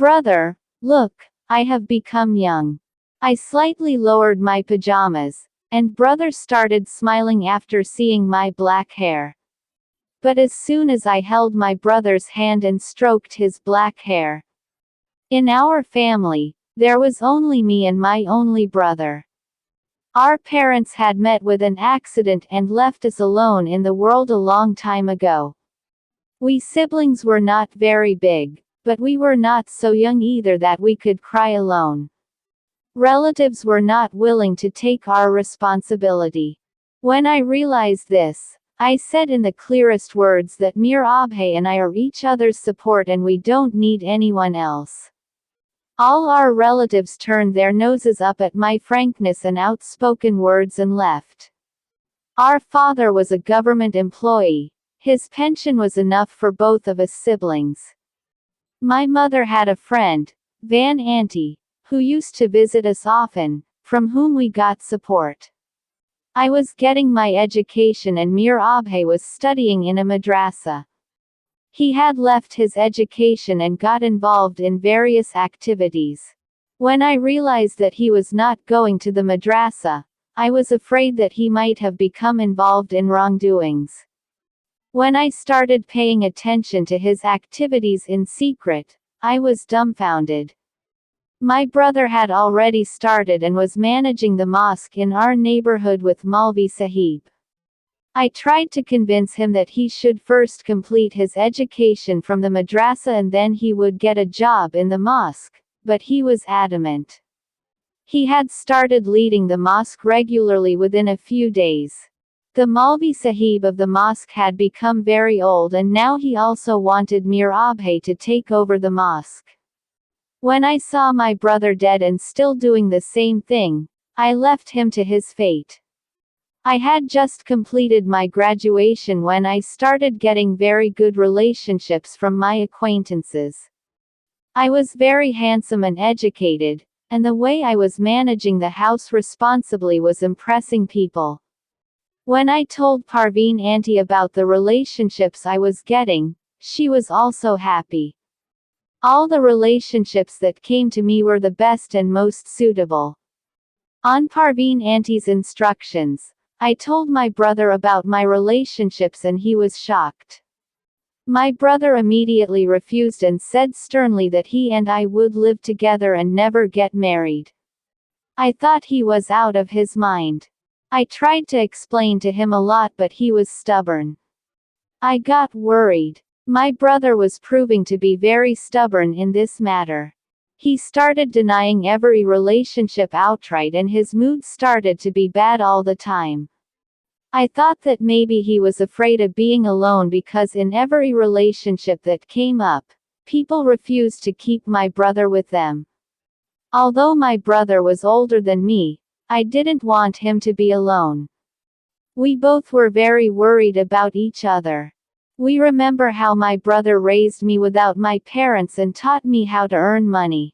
Brother, look, I have become young. I slightly lowered my pajamas, and brother started smiling after seeing my black hair. But as soon as I held my brother's hand and stroked his black hair, in our family, there was only me and my only brother. Our parents had met with an accident and left us alone in the world a long time ago. We siblings were not very big, but we were not so young either that we could cry alone. Relatives were not willing to take our responsibility. When I realized this, I said in the clearest words that Mir Abhay and I are each other's support and we don't need anyone else. All our relatives turned their noses up at my frankness and outspoken words and left. Our father was a government employee. His pension was enough for both of us siblings. My mother had a friend, Van Auntie, who used to visit us often, from whom we got support. I was getting my education and Mir Abhay was studying in a madrasa. He had left his education and got involved in various activities. When I realized that he was not going to the madrasa, I was afraid that he might have become involved in wrongdoings. When I started paying attention to his activities in secret, I was dumbfounded. My brother had already started and was managing the mosque in our neighborhood with Maulvi Sahib. I tried to convince him that he should first complete his education from the madrasa and then he would get a job in the mosque, but he was adamant. He had started leading the mosque regularly within a few days. The Maulvi Sahib of the mosque had become very old and now he also wanted Mir Abhay to take over the mosque. When I saw my brother dead and still doing the same thing, I left him to his fate. I had just completed my graduation when I started getting very good relationships from my acquaintances. I was very handsome and educated, and the way I was managing the house responsibly was impressing people. When I told Parveen Auntie about the relationships I was getting, she was also happy. All the relationships that came to me were the best and most suitable. On Parveen Auntie's instructions, I told my brother about my relationships and he was shocked. My brother immediately refused and said sternly that he and I would live together and never get married. I thought he was out of his mind. I tried to explain to him a lot but he was stubborn. I got worried. My brother was proving to be very stubborn in this matter. He started denying every relationship outright and his mood started to be bad all the time. I thought that maybe he was afraid of being alone because in every relationship that came up, people refused to keep my brother with them. Although my brother was older than me, I didn't want him to be alone. We both were very worried about each other. We remember how my brother raised me without my parents and taught me how to earn money.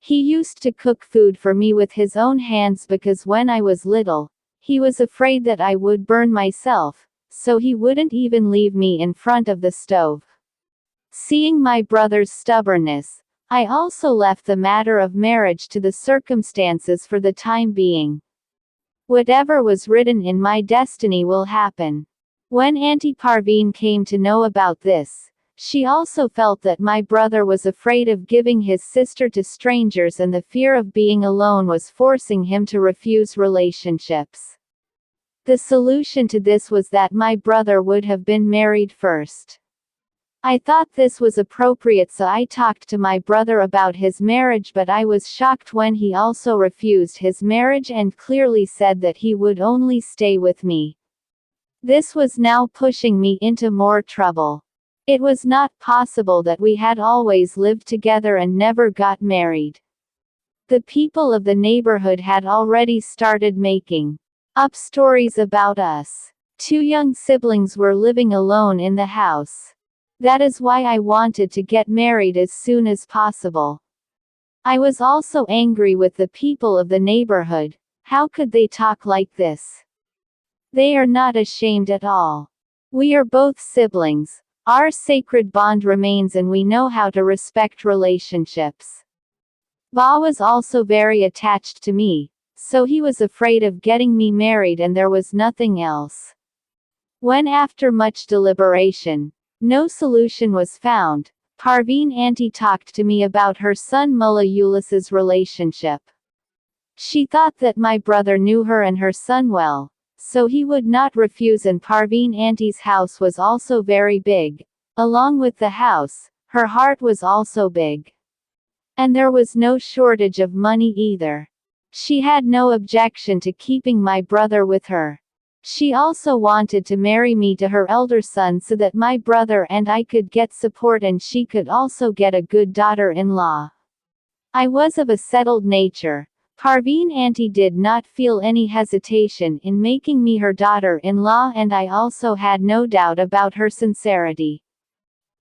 He used to cook food for me with his own hands because when I was little, he was afraid that I would burn myself, so he wouldn't even leave me in front of the stove. Seeing my brother's stubbornness, I also left the matter of marriage to the circumstances for the time being. Whatever was written in my destiny will happen. When Auntie Parveen came to know about this, she also felt that my brother was afraid of giving his sister to strangers and the fear of being alone was forcing him to refuse relationships. The solution to this was that my brother would have been married first. I thought this was appropriate so I talked to my brother about his marriage but I was shocked when he also refused his marriage and clearly said that he would only stay with me. This was now pushing me into more trouble. It was not possible that we had always lived together and never got married. The people of the neighborhood had already started making up stories about us. 2 young siblings were living alone in the house. That is why I wanted to get married as soon as possible. I was also angry with the people of the neighborhood. How could they talk like this? They are not ashamed at all. We are both siblings. Our sacred bond remains and we know how to respect relationships. Ba was also very attached to me, so he was afraid of getting me married and there was nothing else. When after much deliberation, no solution was found, Parveen Auntie talked to me about her son Mullah Ulis's relationship. She thought that my brother knew her and her son well, so he would not refuse, and Parveen Auntie's house was also very big. Along with the house, her heart was also big. And there was no shortage of money either. She had no objection to keeping my brother with her. She also wanted to marry me to her elder son so that my brother and I could get support and she could also get a good daughter-in-law. I was of a settled nature. Parveen Auntie did not feel any hesitation in making me her daughter-in-law, and I also had no doubt about her sincerity.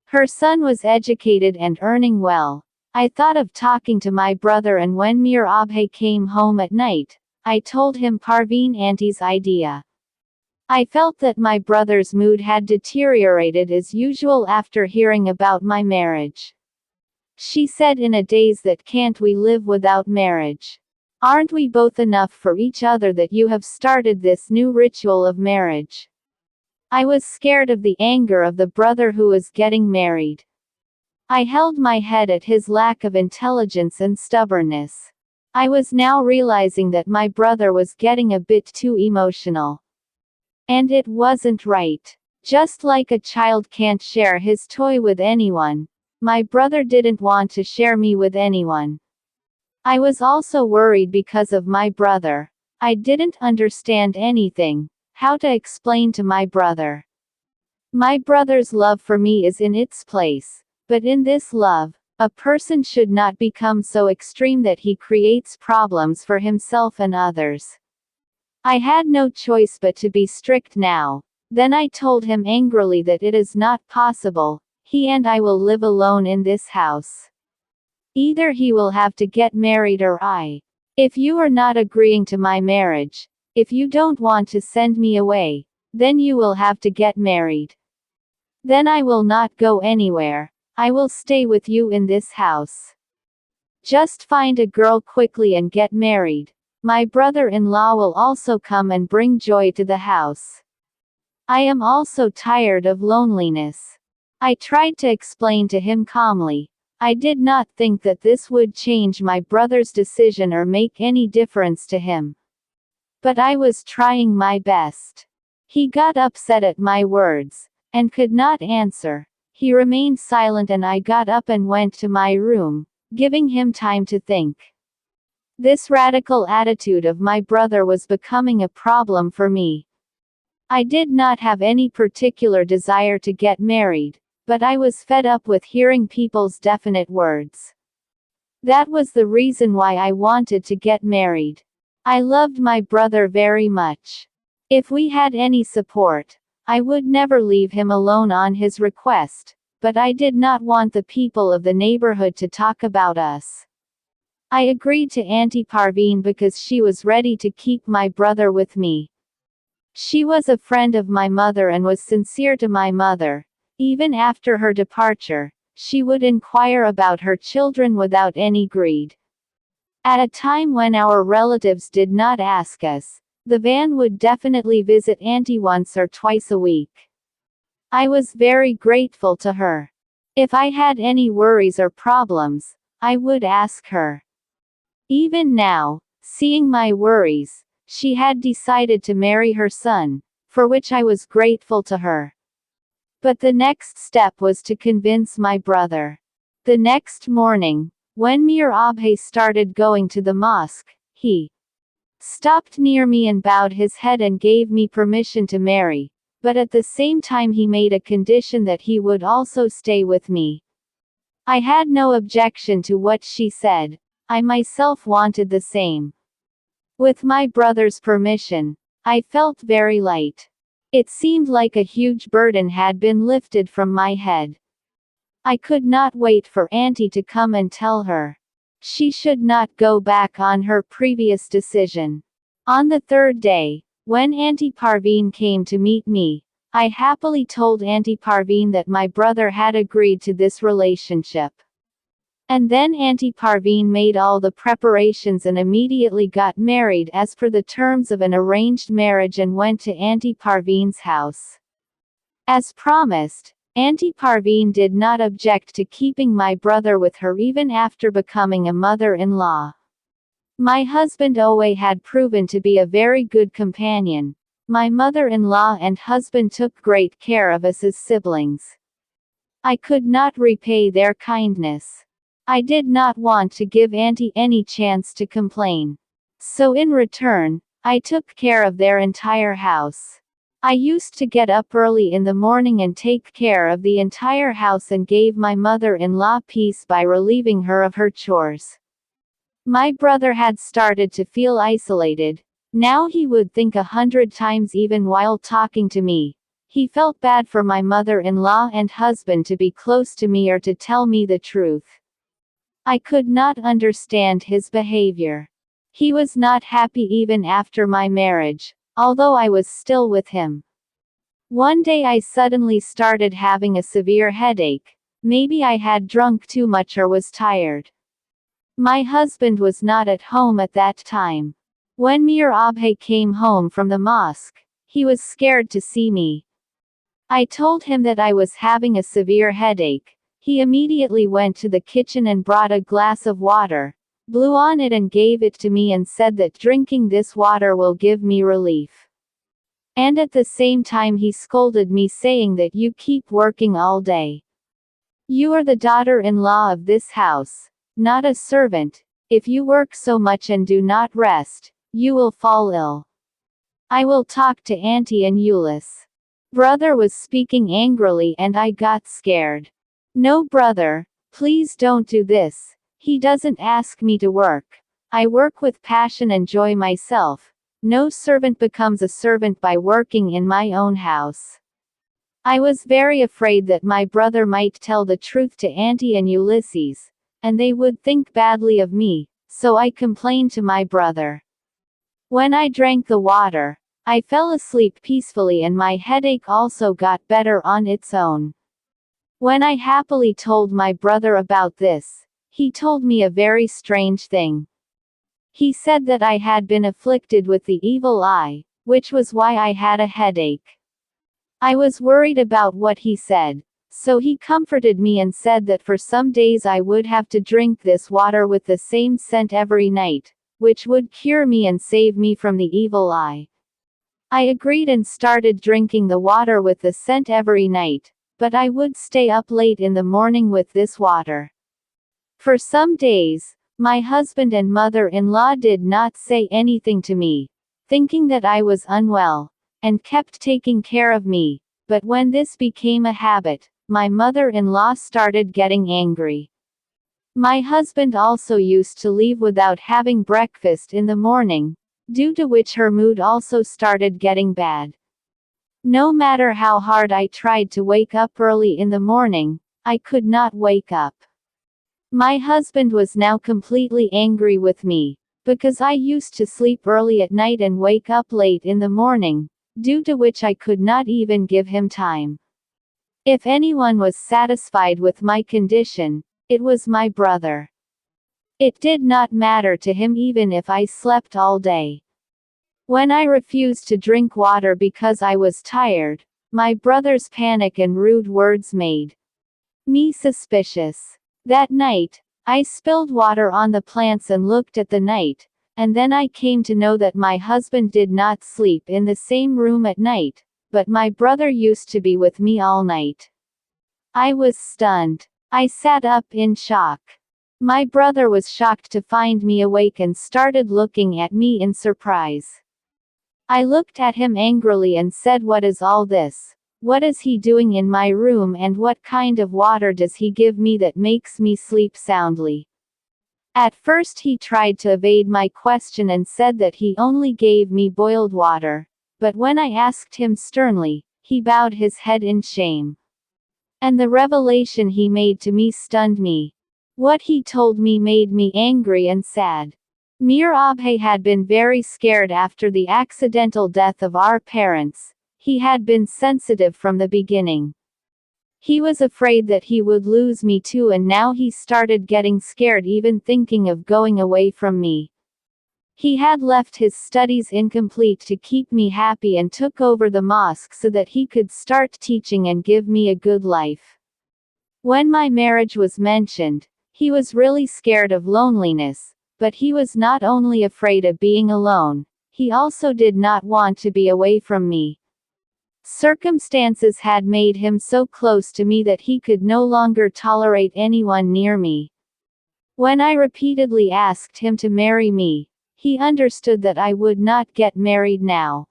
Her son was educated and earning well. I thought of talking to my brother, and when Mir Abhay came home at night, I told him Parveen Auntie's idea. I felt that my brother's mood had deteriorated as usual after hearing about my marriage. She said in a daze that can't we live without marriage? Aren't we both enough for each other that you have started this new ritual of marriage? I was scared of the anger of the brother who was getting married. I held my head at his lack of intelligence and stubbornness. I was now realizing that my brother was getting a bit too emotional. And it wasn't right. Just like a child can't share his toy with anyone, my brother didn't want to share me with anyone. I was also worried because of my brother. I didn't understand anything, how to explain to my brother. My brother's love for me is in its place, but in this love, a person should not become so extreme that he creates problems for himself and others. I had no choice but to be strict now. Then I told him angrily that it is not possible. He and I will live alone in this house. Either he will have to get married or I. If you are not agreeing to my marriage, if you don't want to send me away, then you will have to get married. Then I will not go anywhere. I will stay with you in this house. Just find a girl quickly and get married. My brother-in-law will also come and bring joy to the house. I am also tired of loneliness. I tried to explain to him calmly. I did not think that this would change my brother's decision or make any difference to him. But I was trying my best. He got upset at my words, and could not answer. He remained silent and I got up and went to my room, giving him time to think. This radical attitude of my brother was becoming a problem for me. I did not have any particular desire to get married, but I was fed up with hearing people's definite words. That was the reason why I wanted to get married. I loved my brother very much. If we had any support, I would never leave him alone on his request, but I did not want the people of the neighborhood to talk about us. I agreed to Auntie Parveen because she was ready to keep my brother with me. She was a friend of my mother and was sincere to my mother. Even after her departure, she would inquire about her children without any greed. At a time when our relatives did not ask us, the van would definitely visit Auntie once or twice a week. I was very grateful to her. If I had any worries or problems, I would ask her. Even now, seeing my worries, she had decided to marry her son, for which I was grateful to her. But the next step was to convince my brother. The next morning, when Mir Abhay started going to the mosque, he stopped near me and bowed his head and gave me permission to marry, but at the same time he made a condition that he would also stay with me. I had no objection to what she said. I myself wanted the same. With my brother's permission, I felt very light. It seemed like a huge burden had been lifted from my head. I could not wait for Auntie to come and tell her. She should not go back on her previous decision. On the third day, when Auntie Parveen came to meet me, I happily told Auntie Parveen that my brother had agreed to this relationship. And then Auntie Parveen made all the preparations and immediately got married as per the terms of an arranged marriage and went to Auntie Parveen's house. As promised, Auntie Parveen did not object to keeping my brother with her even after becoming a mother-in-law. My husband Owe had proven to be a very good companion. My mother-in-law and husband took great care of us as siblings. I could not repay their kindness. I did not want to give Auntie any chance to complain. So in return, I took care of their entire house. I used to get up early in the morning and take care of the entire house and gave my mother-in-law peace by relieving her of her chores. My brother had started to feel isolated. Now he would think 100 times even while talking to me. He felt bad for my mother-in-law and husband to be close to me or to tell me the truth. I could not understand his behavior. He was not happy even after my marriage, although I was still with him. One day I suddenly started having a severe headache. Maybe I had drunk too much or was tired. My husband was not at home at that time. When Mir Abhay came home from the mosque, he was scared to see me. I told him that I was having a severe headache. He immediately went to the kitchen and brought a glass of water, blew on it and gave it to me and said that drinking this water will give me relief. And at the same time he scolded me saying that you keep working all day. You are the daughter-in-law of this house, not a servant. If you work so much and do not rest, you will fall ill. I will talk to Auntie and Eunice. Brother was speaking angrily and I got scared. No brother, please don't do this. He doesn't ask me to work. I work with passion and joy myself. No servant becomes a servant by working in my own house. I was very afraid that my brother might tell the truth to Auntie and Ulysses, and they would think badly of me, so I complained to my brother. When I drank the water, I fell asleep peacefully and my headache also got better on its own. When I happily told my brother about this, he told me a very strange thing. He said that I had been afflicted with the evil eye, which was why I had a headache. I was worried about what he said, so he comforted me and said that for some days I would have to drink this water with the same scent every night, which would cure me and save me from the evil eye. I agreed and started drinking the water with the scent every night, but I would stay up late in the morning with this water. For some days, my husband and mother-in-law did not say anything to me, thinking that I was unwell, and kept taking care of me, but when this became a habit, my mother-in-law started getting angry. My husband also used to leave without having breakfast in the morning, due to which her mood also started getting bad. No matter how hard I tried to wake up early in the morning, I could not wake up. My husband was now completely angry with me, because I used to sleep early at night and wake up late in the morning, due to which I could not even give him time. If anyone was satisfied with my condition, it was my brother. It did not matter to him even if I slept all day. When I refused to drink water because I was tired, my brother's panic and rude words made me suspicious. That night, I spilled water on the plants and looked at the night, and then I came to know that my husband did not sleep in the same room at night, but my brother used to be with me all night. I was stunned. I sat up in shock. My brother was shocked to find me awake and started looking at me in surprise. I looked at him angrily and said, "What is all this? What is he doing in my room and what kind of water does he give me that makes me sleep soundly?" At first he tried to evade my question and said that he only gave me boiled water, but when I asked him sternly, he bowed his head in shame. And the revelation he made to me stunned me. What he told me made me angry and sad. Mir Abhay had been very scared after the accidental death of our parents. He had been sensitive from the beginning. He was afraid that he would lose me too, and now he started getting scared even thinking of going away from me. He had left his studies incomplete to keep me happy and took over the mosque so that he could start teaching and give me a good life. When my marriage was mentioned, he was really scared of loneliness, but he was not only afraid of being alone, he also did not want to be away from me. Circumstances had made him so close to me that he could no longer tolerate anyone near me. When I repeatedly asked him to marry me, he understood that I would not get married now.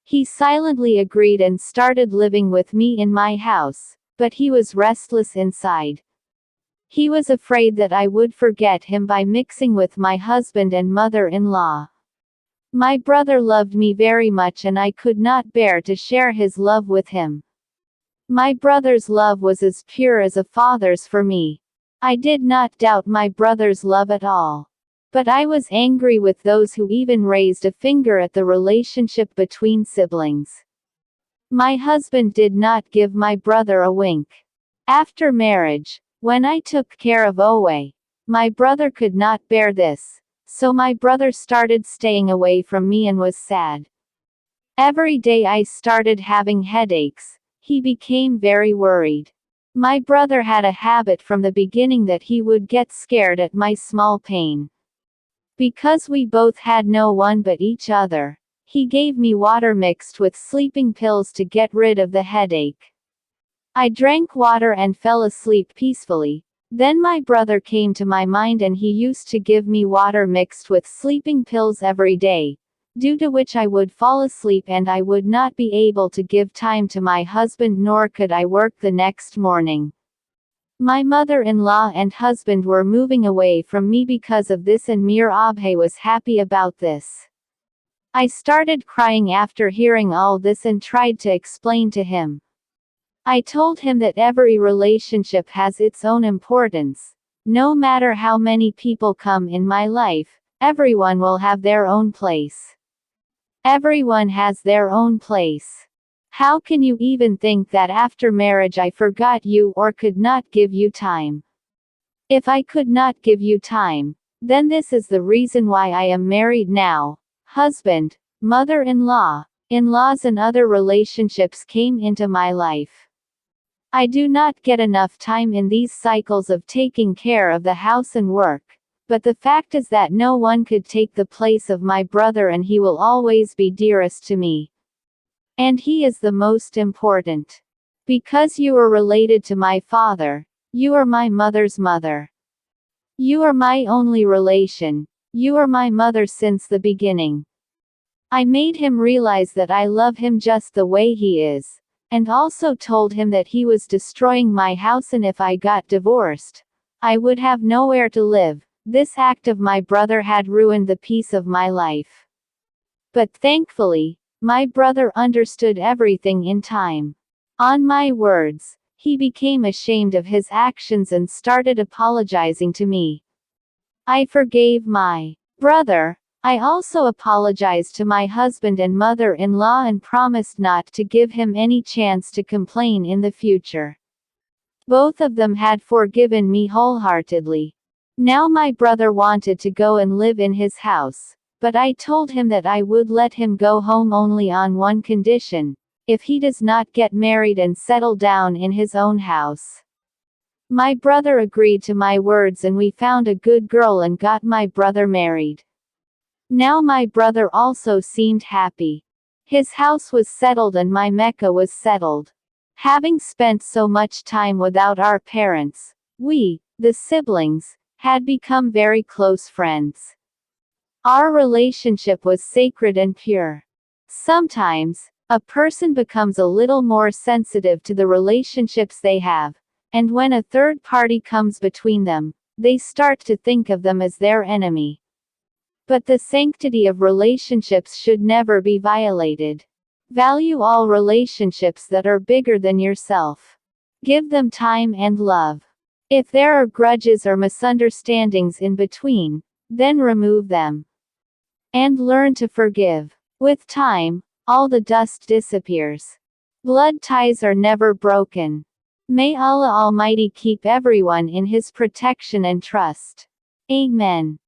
He silently agreed and started living with me in my house, but he was restless inside. He was afraid that I would forget him by mixing with my husband and mother-in-law. My brother loved me very much and I could not bear to share his love with him. My brother's love was as pure as a father's for me. I did not doubt my brother's love at all. But I was angry with those who even raised a finger at the relationship between siblings. My husband did not give my brother a wink. After marriage, when I took care of Owe, my brother could not bear this. So my brother started staying away from me and was sad. Every day I started having headaches. He became very worried. My brother had a habit from the beginning that he would get scared at my small pain. Because we both had no one but each other, he gave me water mixed with sleeping pills to get rid of the headache. I drank water and fell asleep peacefully. Then my brother came to my mind and he used to give me water mixed with sleeping pills every day, due to which I would fall asleep and I would not be able to give time to my husband nor could I work the next morning. My mother-in-law and husband were moving away from me because of this and Mir Abhay was happy about this. I started crying after hearing all this and tried to explain to him. I told him that every relationship has its own importance. No matter how many people come in my life, everyone will have their own place. Everyone has their own place. How can you even think that after marriage I forgot you or could not give you time? If I could not give you time, then this is the reason why I am married now. Husband, mother-in-law, in-laws and other relationships came into my life. I do not get enough time in these cycles of taking care of the house and work, but the fact is that no one could take the place of my brother and he will always be dearest to me. And he is the most important. Because you are related to my father, you are my mother's mother. You are my only relation, you are my mother since the beginning. I made him realize that I love him just the way he is. And also told him that he was destroying my house and if I got divorced, I would have nowhere to live. This act of my brother had ruined the peace of my life. But thankfully, my brother understood everything in time. On my words, he became ashamed of his actions and started apologizing to me. I forgave my brother. I also apologized to my husband and mother-in-law and promised not to give him any chance to complain in the future. Both of them had forgiven me wholeheartedly. Now my brother wanted to go and live in his house, but I told him that I would let him go home only on one condition: if he does not get married and settle down in his own house. My brother agreed to my words and we found a good girl and got my brother married. Now my brother also seemed happy. His house was settled and my Mecca was settled. Having spent so much time without our parents, we, the siblings, had become very close friends. Our relationship was sacred and pure. Sometimes, a person becomes a little more sensitive to the relationships they have, and when a third party comes between them, they start to think of them as their enemy. But the sanctity of relationships should never be violated. Value all relationships that are bigger than yourself. Give them time and love. If there are grudges or misunderstandings in between, then remove them. And learn to forgive. With time, all the dust disappears. Blood ties are never broken. May Allah Almighty keep everyone in His protection and trust. Amen.